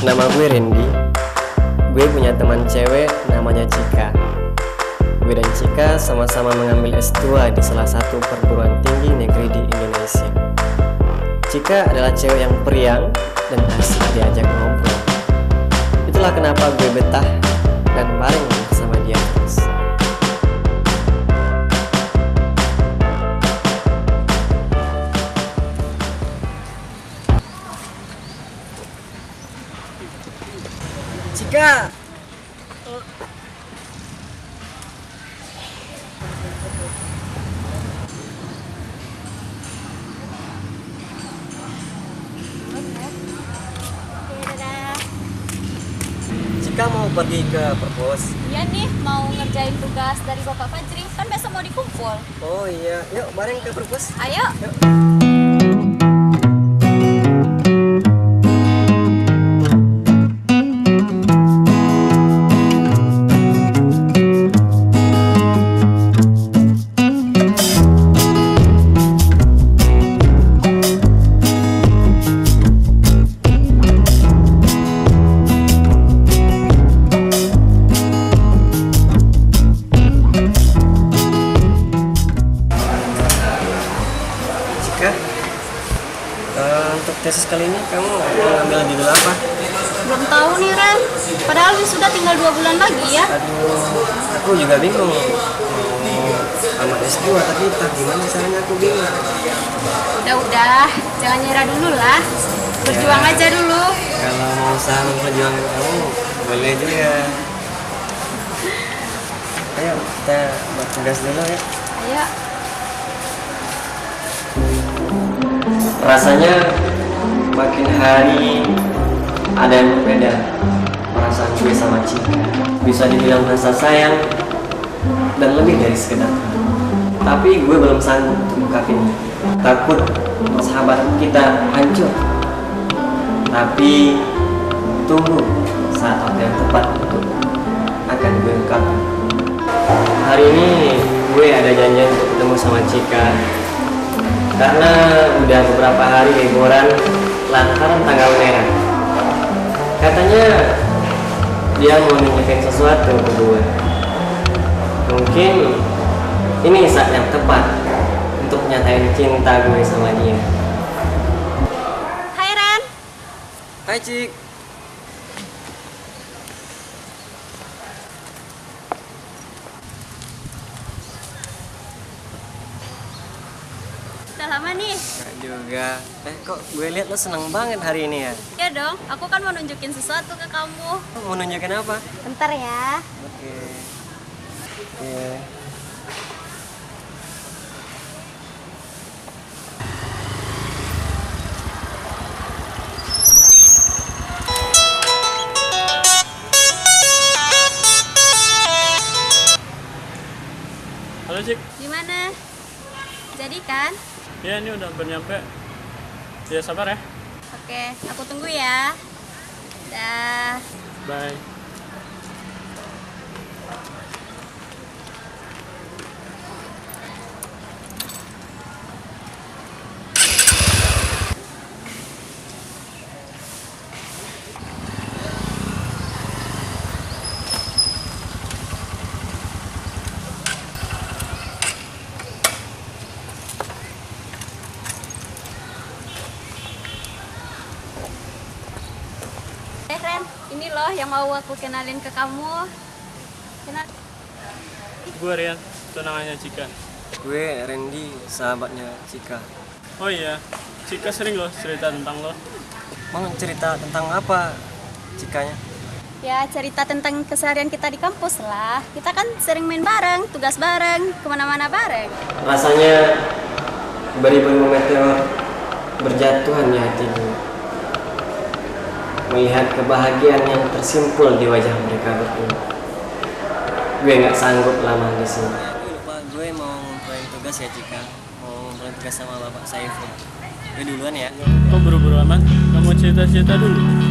Nama gue Randy. Gue punya teman cewek namanya Cika. Gue dan Cika sama-sama mengambil S2 di salah satu perguruan tinggi negeri di Indonesia. Cika adalah cewek yang periang dan asik diajak ngobrol. Itulah kenapa gue betah dan bareng bersama dia terus. Cika, Cika mau pergi ke perpus. Iya nih, mau ngerjain tugas dari Bapak Fajri. Kan besok mau dikumpul. Oh iya, yuk bareng ke perpus. Ayo. Yuk. Untuk tesis kali ini kamu mengambil judul apa? Belum tahu nih Ren. Padahal sudah tinggal 2 bulan lagi ya. Aduh, aku juga bingung. Mau tamat S2 tapi tak gimana caranya, aku bingung. Udah, jangan nyerah dulu lah. Berjuang aja dulu. Kalau mau usaha memperjuangkan kamu, boleh juga. Ayo kita buat tugas dulu ya. Ayo. Rasanya makin hari ada yang berbeda. Perasaan gue sama Cika bisa dibilang rasa sayang dan lebih dari sekedar. Tapi gue belum sanggup untuk mengungkapinnya. Takut persahabatan kita hancur. Tapi tunggu saat waktu yang tepat untuk akan gue ungkapkan. Hari ini gue ada janjian untuk ketemu sama Cika. Karena udah beberapa hari liburan lantaran tanggal merah. Katanya dia mau nunjukin sesuatu ke gue. Mungkin ini saat yang tepat untuk nyatain cinta gue sama dia. Hai Ren. Hai Cik. Udah lama nih. Gak juga. Kok gue lihat lo seneng banget hari ini ya? Ya dong, aku kan mau nunjukin sesuatu ke kamu. Lo mau nunjukin apa? Bentar ya. Oke. Oke. Halo Cik, Gimana? Jadi kan? ya ini udah hampir nyampe. Ya sabar ya. Oke, aku tunggu ya. Dah. Bye. Ren, ini loh yang mau aku kenalin ke kamu. Kenal. Gue Rian, tunangannya Cika. Gue Randy, sahabatnya Cika. Oh iya, Cika sering loh cerita tentang lo. Mau cerita tentang apa Cikanya? Ya, cerita tentang keseharian kita di kampus lah. Kita kan sering main bareng, tugas bareng, kemana-mana bareng. Rasanya beribu-ribu meteor berjatuhan di hati gue. Melihat kebahagiaan yang tersimpul di wajah mereka berdua. Gue nggak sanggup lama di sini. Gue lupa, gue mau ngumpulin tugas ya Cika. Mau ngumpulin tugas sama Bapak Saiful. Gue duluan ya. Kok buru-buru amat? Kamu cerita-cerita dulu.